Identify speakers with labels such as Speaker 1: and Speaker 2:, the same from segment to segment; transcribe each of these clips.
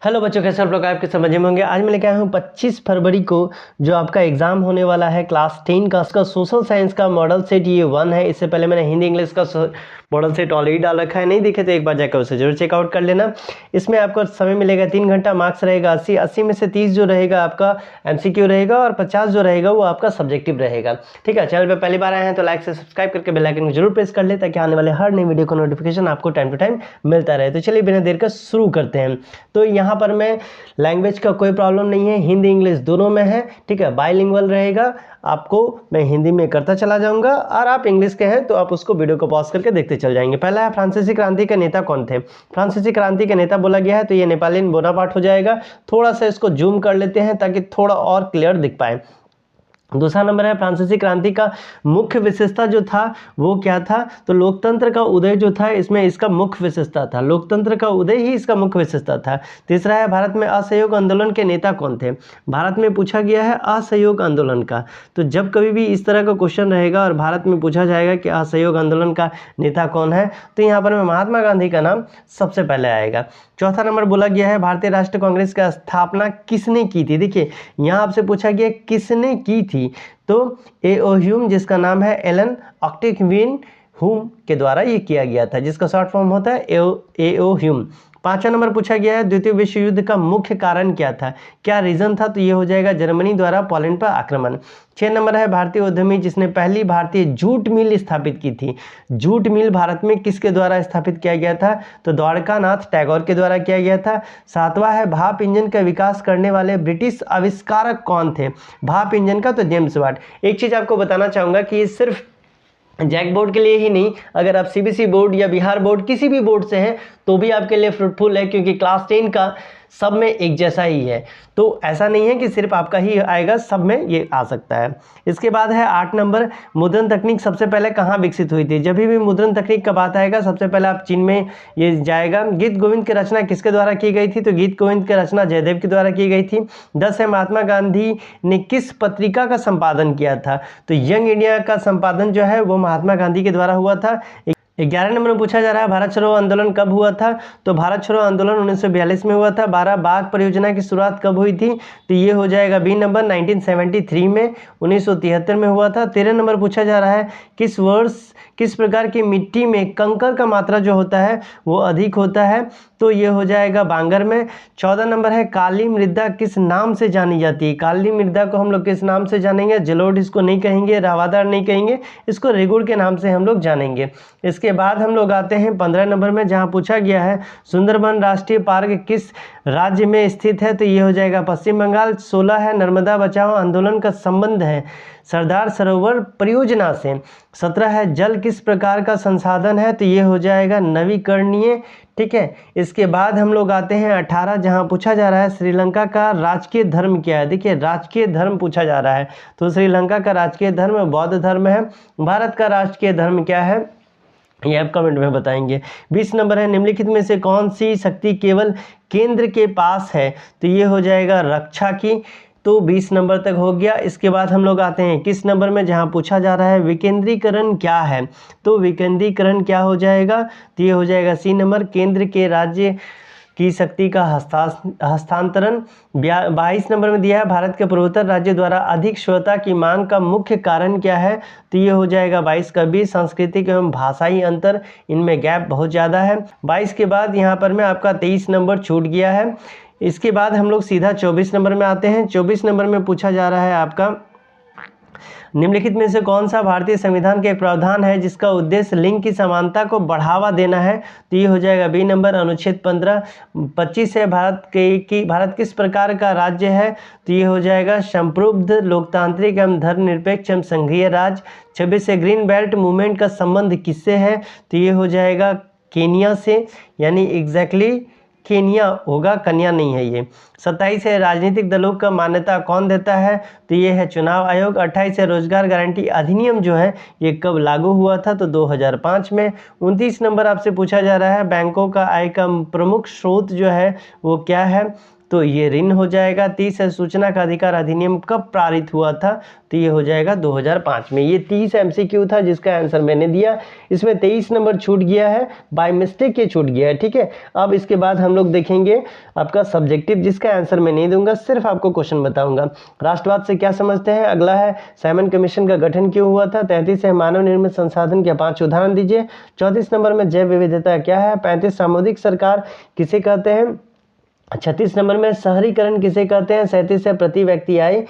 Speaker 1: Hello बच्चों, कैसे आप लोग आपके समझ में होंगे। आज मैं लेके आया हूँ 25 फरवरी को जो आपका एग्जाम होने वाला है क्लास 10 का, उसका सोशल साइंस का मॉडल सेट ये 1 है। इससे पहले मैंने हिंदी इंग्लिश का मॉडल सेट ऑलरेडी डाल रखा है, नहीं देखे तो एक बार जाकर उसे जरूर चेकआउट कर लेना। इसमें आपको समय मिलेगा 3 घंटा, मार्क्स रहेगा 80 में से 30 जो रहेगा आपका MCQ रहेगा और 50 जो रहेगा वो आपका सब्जेक्टिव रहेगा। ठीक है, चैनल पर पहली बार आए हैं तो लाइक से सब्सक्राइब करके बेल आइकन को जरूर प्रेस कर ले ताकि आने वाले हर नई वीडियो का नोटिफिकेशन आपको टाइम टू टाइम मिलता रहे। तो चलिए बिना देर का शुरू करते हैं। तो यहाँ पर मैं लैंग्वेज का कोई प्रॉब्लम नहीं है, हिंदी इंग्लिश दोनों में है। ठीक है, बाइलिंगुअल रहेगा। आपको मैं हिंदी में करता चला जाऊंगा और आप इंग्लिश के हैं तो आप उसको वीडियो को पॉज करके देखते चल जाएंगे। पहला है फ्रांसीसी क्रांति के नेता कौन थे। फ्रांसीसी क्रांति के नेता बोला गया है तो ये नेपोलियन बोनापार्ट हो जाएगा। थोड़ा सा इसको जूम कर लेते हैं ताकि थोड़ा और क्लियर दिख पाए। दूसरा नंबर है फ्रांसीसी क्रांति का मुख्य विशेषता जो था वो क्या था, तो लोकतंत्र का उदय जो था इसमें इसका मुख्य विशेषता था। लोकतंत्र का उदय ही इसका मुख्य विशेषता था। तीसरा है भारत में असहयोग आंदोलन के नेता कौन थे। भारत में पूछा गया है असहयोग आंदोलन का, तो जब कभी भी इस तरह का क्वेश्चन रहेगा और भारत में पूछा जाएगा कि असहयोग आंदोलन का नेता कौन है तो यहाँ पर महात्मा गांधी का नाम सबसे पहले आएगा। चौथा नंबर बोला गया है भारतीय राष्ट्रीय कांग्रेस का स्थापना किसने की थी। देखिए यहाँ आपसे पूछा गया किसने की थी, तो ए.ओ. ह्यूम जिसका नाम है एलन ऑक्टेवियन ह्यूम के द्वारा ये किया गया था, जिसका शॉर्ट फॉर्म होता है ए.ओ. ह्यूम। पांचवा नंबर पूछा गया है द्वितीय विश्व युद्ध का मुख्य कारण क्या था, क्या रीजन था, तो ये हो जाएगा जर्मनी द्वारा पोलैंड पर आक्रमण। 6 नंबर है भारतीय उद्यमी जिसने पहली भारतीय जूट मिल स्थापित की थी। जूट मिल भारत में किसके द्वारा स्थापित किया गया था, तो द्वारकानाथ टैगोर के द्वारा किया गया था। 7वां है भाप इंजन का विकास करने वाले ब्रिटिश आविष्कारक कौन थे। भाप इंजन का तो जेम्स वाट। एक चीज आपको बताना चाहूंगा कि ये सिर्फ जैक बोर्ड के लिए ही नहीं, अगर आप CBSE बोर्ड या बिहार बोर्ड किसी भी बोर्ड से हैं तो भी आपके लिए फ्रूटफुल है, क्योंकि क्लास 10 का सब में एक जैसा ही है। तो ऐसा नहीं है कि सिर्फ आपका ही आएगा, सब में ये आ सकता है। इसके बाद है 8 नंबर मुद्रण तकनीक सबसे पहले कहाँ विकसित हुई थी। जब भी मुद्रण तकनीक का बात आएगा सबसे पहले आप चीन में ये जाएगा। गीत गोविंद की रचना किसके द्वारा की गई थी, तो गीत गोविंद की रचना जयदेव के द्वारा की गई थी। 10 है महात्मा गांधी ने किस पत्रिका का संपादन किया था, तो यंग इंडिया का संपादन जो है वो महात्मा गांधी के द्वारा हुआ था। 11 नंबर में पूछा जा रहा है भारत छोड़ो आंदोलन कब हुआ था, तो भारत छोड़ो आंदोलन 1942 में हुआ था। 12 बाघ परियोजना की शुरुआत कब हुई थी, तो ये हो जाएगा बी नंबर 1973 में, 1973 में हुआ था। 13 नंबर पूछा जा रहा है किस वर्ष किस प्रकार की मिट्टी में कंकर का मात्रा जो होता है वो अधिक होता है, तो ये हो जाएगा बांगर में। 14 नंबर है काली मृदा किस नाम से जानी जाती है। काली मृदा को हम लोग किस नाम से जानेंगे, जलोढ़ इसको नहीं कहेंगे, रावादार नहीं कहेंगे, इसको रेगुड़ के नाम से हम लोग जानेंगे। इसके बाद हम लोग आते हैं 15 नंबर में, जहां पूछा गया है सुंदरबन राष्ट्रीय पार्क किस राज्य में स्थित है, तो ये हो जाएगा पश्चिम बंगाल। 16 है नर्मदा बचाओ आंदोलन का संबंध है सरदार सरोवर परियोजना से। 17 है जल किस प्रकार का संसाधन है, तो ये हो जाएगा नवीकरणीय। ठीक है, इसके बाद हम लोग आते हैं 18, जहां पूछा जा रहा है श्रीलंका का राजकीय धर्म क्या है। देखिए राजकीय धर्म पूछा जा रहा है, तो श्रीलंका का राजकीय धर्म बौद्ध धर्म है। भारत का राजकीय धर्म क्या है ये आप कमेंट में बताएंगे। 20 नंबर है निम्नलिखित में से कौन सी शक्ति केवल केंद्र के पास है, तो ये हो जाएगा रक्षा की। तो 20 नंबर तक हो गया। इसके बाद हम लोग आते हैं 21 नंबर में, जहां पूछा जा रहा है विकेंद्रीकरण क्या है, तो विकेंद्रीकरण क्या हो जाएगा, तो ये हो जाएगा सी नंबर केंद्र के राज्य की शक्ति का हस्तांतरण। 22 नंबर में दिया है भारत के पूर्वोत्तर राज्य द्वारा अधिक स्वच्छता की मांग का मुख्य कारण क्या है, तो ये हो जाएगा 22 का बी सांस्कृतिक एवं भाषाई अंतर, इनमें गैप बहुत ज़्यादा है। 22 के बाद यहाँ पर में आपका 23 नंबर छूट गया है। इसके बाद हम लोग सीधा 24 नंबर में आते हैं। 24 नंबर में पूछा जा रहा है आपका निम्नलिखित में से कौन सा भारतीय संविधान का एक प्रावधान है जिसका उद्देश्य लिंग की समानता को बढ़ावा देना है, तो ये हो जाएगा बी नंबर अनुच्छेद 15। 25 है भारत किस प्रकार का राज्य है, तो ये हो जाएगा संप्रबुद्ध लोकतांत्रिक एवं धर्मनिरपेक्ष एवं संघीय राज्य। 26 है ग्रीन बेल्ट मूवमेंट का संबंध किससे है, तो ये हो जाएगा केनिया से, यानी एग्जैक्टली केनिया होगा, कन्या नहीं है ये। 27 है राजनीतिक दलों का मान्यता कौन देता है, तो ये है चुनाव आयोग। 28 है रोजगार गारंटी अधिनियम जो है ये कब लागू हुआ था, तो 2005 में। 29 नंबर आपसे पूछा जा रहा है बैंकों का आय का प्रमुख स्रोत जो है वो क्या है, तो ये ऋण हो जाएगा। 30 है सूचना का अधिकार अधिनियम कब पारित हुआ था, तो ये हो जाएगा 2005 में। ये 30 MCQ था जिसका आंसर मैंने दिया। इसमें 23 नंबर छूट गया है, बाय मिस्टेक ये छूट गया है, ठीक है। अब इसके बाद हम लोग देखेंगे आपका सब्जेक्टिव, जिसका आंसर मैं नहीं दूंगा, सिर्फ आपको क्वेश्चन बताऊंगा। राष्ट्रवाद से क्या समझते हैं, अगला है साइमन कमीशन का गठन क्यों हुआ था। 33 है मानव निर्मित संसाधन के 5 उदाहरण दीजिए। 34 नंबर में जैव विविधता क्या है। 35 सामुदायिक सरकार किसे कहते हैं। 36 नंबर में शहरीकरण किसे कहते हैं। 37 है प्रति व्यक्ति आय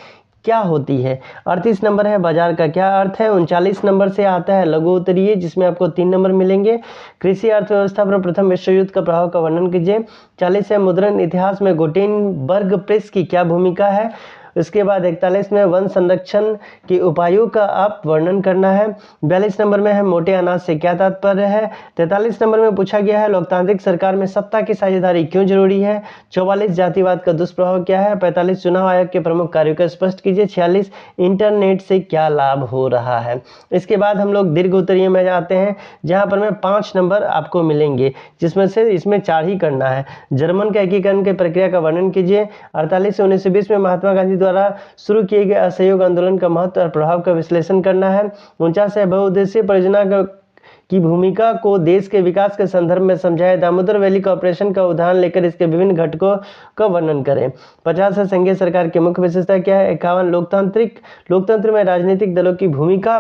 Speaker 1: क्या होती है। 38 नंबर है बाजार का क्या अर्थ है। 39 नंबर से आता है लघु उत्तरीय, जिसमें आपको 3 नंबर मिलेंगे। कृषि अर्थव्यवस्था पर प्रथम विश्व युद्ध का प्रभाव का वर्णन कीजिए। 40 है मुद्रण इतिहास में गुटेनबर्ग प्रेस की क्या भूमिका है। उसके बाद 41 में वन संरक्षण के उपायों का आप वर्णन करना है। 42 नंबर में है मोटे अनाज से क्या तात्पर्य है। 43 नंबर में पूछा गया है लोकतांत्रिक सरकार में सत्ता की साझेदारी क्यों जरूरी है। 44 जातिवाद का दुष्प्रभाव क्या है। 45 चुनाव आयोग के प्रमुख कार्यों को स्पष्ट कीजिए। 46 इंटरनेट से क्या लाभ हो रहा है। इसके बाद हम लोग दीर्घ उत्तरीय में जाते हैं, जहाँ पर में 5 नंबर आपको मिलेंगे, जिसमें से इसमें 4 ही करना है। जर्मन के एकीकरण की प्रक्रिया का वर्णन कीजिए। 48 से 1920 में महात्मा गांधी द्वारा शुरू किए गए असहयोग आंदोलन का महत्व और प्रभाव का विश्लेषण करना है। 49 है बहुउद्देशीय परियोजना की भूमिका को देश के विकास के संदर्भ में समझाए। दामोदर वैली कॉर्पोरेशन का उदाहरण लेकर इसके विभिन्न घटकों का वर्णन करें। 50 है संघीय सरकार की मुख्य विशेषता क्या है। 51 लोकतंत्र में राजनीतिक दलों की भूमिका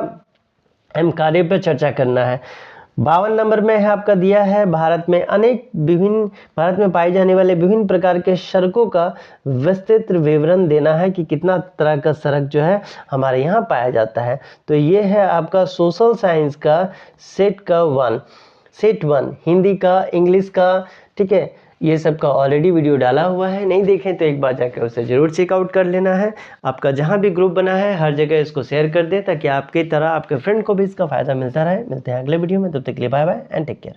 Speaker 1: एवं कार्य पर चर्चा करना है। 52 नंबर में है आपका दिया है भारत में पाई जाने वाले विभिन्न प्रकार के सड़कों का विस्तृत विवरण देना है कि कितना तरह का सड़क जो है हमारे यहाँ पाया जाता है। तो ये है आपका सोशल साइंस का सेट 1 हिंदी का, इंग्लिश का, ठीक है। ये सब का ऑलरेडी वीडियो डाला हुआ है, नहीं देखें तो एक बार जाकर उसे जरूर चेकआउट कर लेना है। आपका जहाँ भी ग्रुप बना है हर जगह इसको शेयर कर दे, ताकि आपकी तरह आपके फ्रेंड को भी इसका फ़ायदा मिलता रहे। मिलते हैं अगले वीडियो में, तब तक के लिए bye bye and take care.